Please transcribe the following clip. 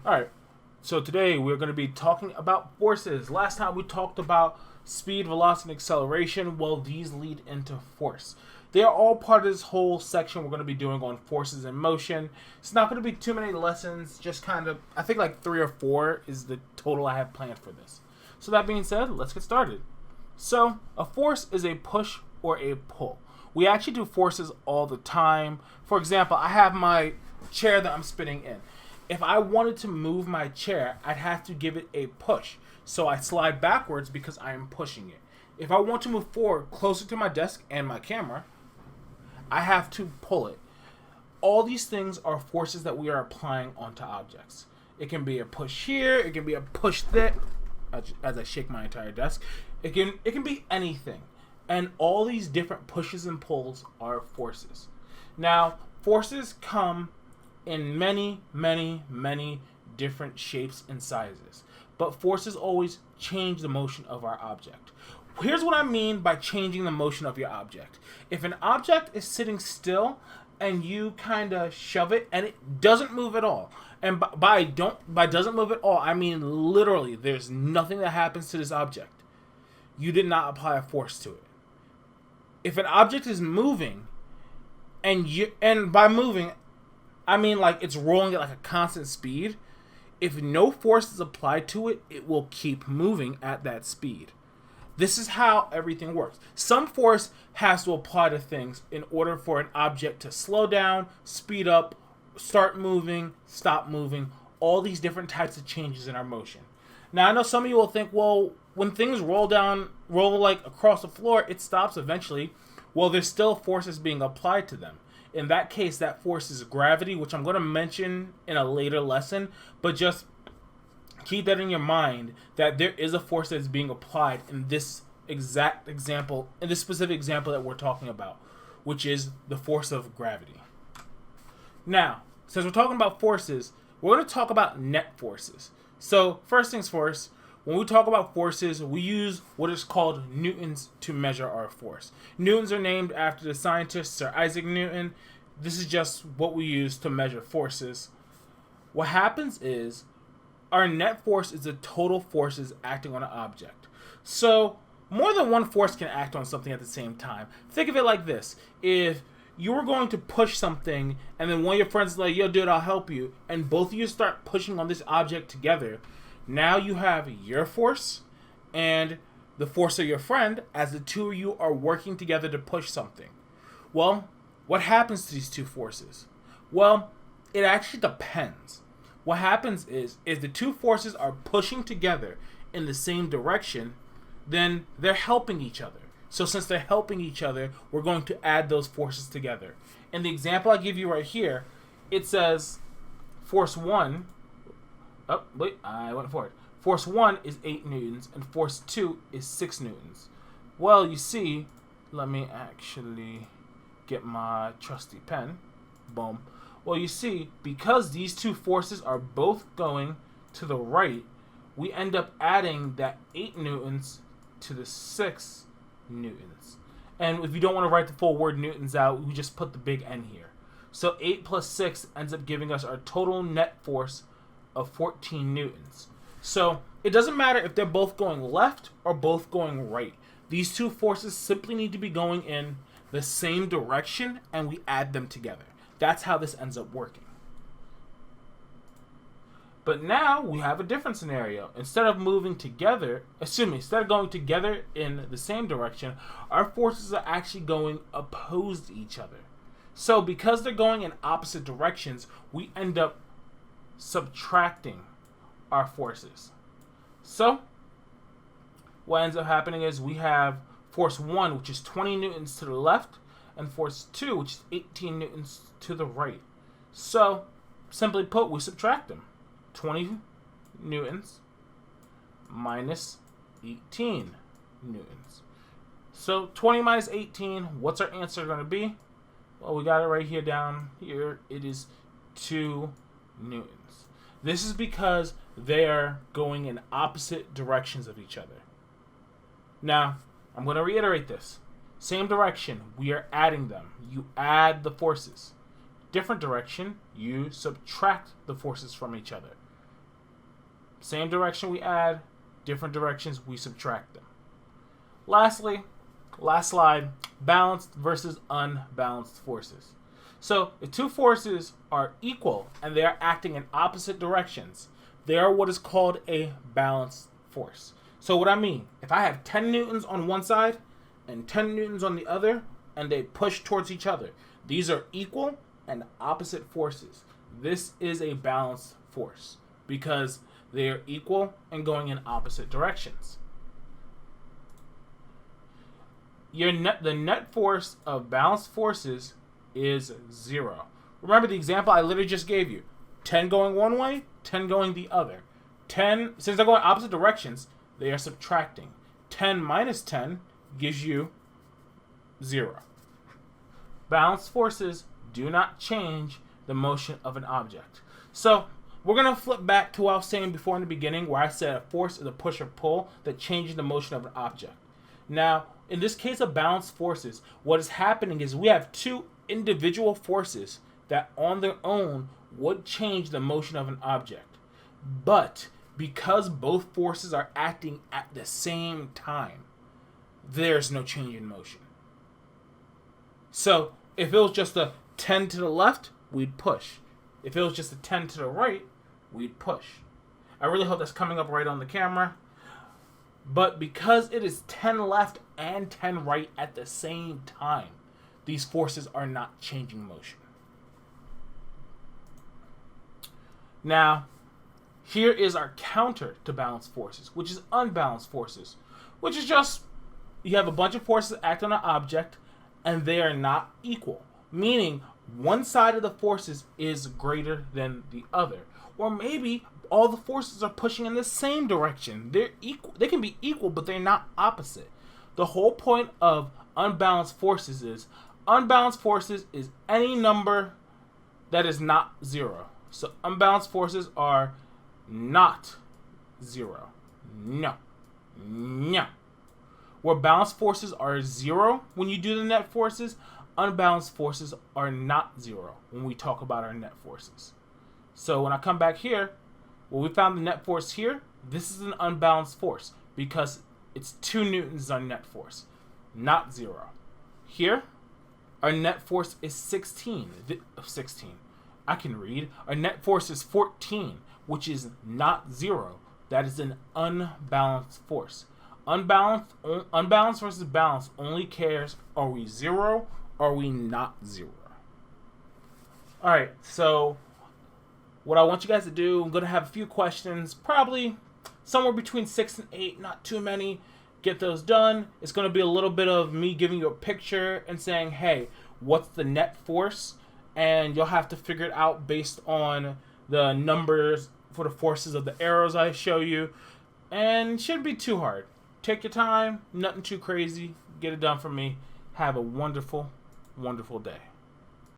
Alright, so today we're going to be talking about forces. Last time we talked about speed, velocity, and acceleration. Well, these lead into force. They are all part of this whole section we're going to be doing on forces in motion. It's not going to be too many lessons, just kind of, I think like 3 or 4 is the total I have planned for this. So that being said, let's get started. So, a force is a push or a pull. We actually do forces all the time. For example, I have my chair that I'm spinning in. If I wanted to move my chair, I'd have to give it a push. So I slide backwards because I am pushing it. If I want to move forward closer to my desk and my camera, I have to pull it. All these things are forces that we are applying onto objects. It can be a push here, it can be a push there, as I shake my entire desk. It can be anything. And all these different pushes and pulls are forces. Now, forces come in many, many, many different shapes and sizes. But forces always change the motion of our object. Here's what I mean by changing the motion of your object. If an object is sitting still and you kind of shove it and it doesn't move at all, and by doesn't move at all, I mean literally there's nothing that happens to this object. You did not apply a force to it. If an object is moving and by moving I mean like it's rolling at like a constant speed, if no force is applied to it, it will keep moving at that speed. This is how everything works. Some force has to apply to things in order for an object to slow down, speed up, start moving, stop moving, all these different types of changes in our motion. Now, I know some of you will think, well, when things roll like across the floor, it stops eventually. Well, there's still forces being applied to them. In that case, that force is gravity, which I'm going to mention in a later lesson, but just keep that in your mind that there is a force that's being applied in this exact example, in this specific example that we're talking about, which is the force of gravity. Now, since we're talking about forces, we're going to talk about net forces. So, first things first, when we talk about forces, we use what is called newtons to measure our force. Newtons are named after the scientist Sir Isaac Newton. This is just what we use to measure forces. What happens is, our net force is the total forces acting on an object. So, more than one force can act on something at the same time. Think of it like this. If you were going to push something, and then one of your friends is like, yo, dude, I'll help you, and both of you start pushing on this object together, now you have your force and the force of your friend as the two of you are working together to push something. Well, what happens to these two forces? Well, it actually depends. What happens is the two forces are pushing together in the same direction, then they're helping each other. So since they're helping each other, we're going to add those forces together. In the example I give you right here, it says force 1, oh, wait, I went forward. Force 1 is 8 newtons, and force 2 is 6 newtons. Well, you see, let me actually get my trusty pen. Boom. Well, you see, because these two forces are both going to the right, we end up adding that 8 newtons to the 6 newtons. And if you don't want to write the full word newtons out, we just put the big N here. So 8 plus 6 ends up giving us our total net force of 14 newtons. So it doesn't matter if they're both going left or both going right. These two forces simply need to be going in the same direction, and we add them together. That's how this ends up working. But now we have a different scenario. Instead of going together in the same direction, our forces are actually going opposed to each other. So because they're going in opposite directions, we end up subtracting our forces. So what ends up happening is we have force 1, which is 20 newtons to the left, and force 2, which is 18 newtons to the right. So, simply put, we subtract them. 20 newtons minus 18 newtons. So, 20 minus 18, what's our answer going to be? Well, we got it right here down here. It is 2 newtons. This is because they are going in opposite directions of each other. Now, I'm going to reiterate this. Same direction, we are adding them. You add the forces. Different direction, you subtract the forces from each other. Same direction we add, different directions we subtract them. Lastly, last slide, balanced versus unbalanced forces. So if two forces are equal and they are acting in opposite directions, they are what is called a balanced force. So what I mean, if I have 10 newtons on one side and 10 newtons on the other, and they push towards each other, these are equal and opposite forces. This is a balanced force because they are equal and going in opposite directions. The net force of balanced forces is 0. Remember the example I literally just gave you. 10 going one way, 10 going the other. 10, since they're going opposite directions, they are subtracting. 10 minus 10 gives you 0. Balanced forces do not change the motion of an object. So we're going to flip back to what I was saying before in the beginning, where I said a force is a push or pull that changes the motion of an object. Now, in this case of balanced forces, what is happening is we have two individual forces that on their own would change the motion of an object. But because both forces are acting at the same time, there's no change in motion. So if it was just a 10 to the left, we'd push. If it was just a 10 to the right, we'd push. I really hope that's coming up right on the camera. But because it is 10 left and 10 right at the same time, these forces are not changing motion. Now, here is our counter to balanced forces, which is unbalanced forces, which is just you have a bunch of forces that act on an object and they are not equal, meaning one side of the forces is greater than the other. Or maybe all the forces are pushing in the same direction. They're equal. They can be equal, but they're not opposite. The whole point of unbalanced forces is any number that is not 0. So unbalanced forces are not 0. No. Where balanced forces are 0 when you do the net forces, unbalanced forces are not 0 when we talk about our net forces. So when I come back here, well, we found the net force here. This is an unbalanced force because it's 2 newtons on net force, not 0. Here, our net force is 16. I can read. Our net force is 14, which is not 0. That is an unbalanced force. Unbalanced versus balanced only cares, are we 0 or are we not 0? Alright, so what I want you guys to do, I'm going to have a few questions, probably somewhere between 6 and 8, not too many. Get those done. It's going to be a little bit of me giving you a picture and saying, hey, what's the net force? And you'll have to figure it out based on the numbers for the forces of the arrows I show you. And it shouldn't be too hard. Take your time, nothing too crazy. Get it done for me. Have a wonderful, wonderful day.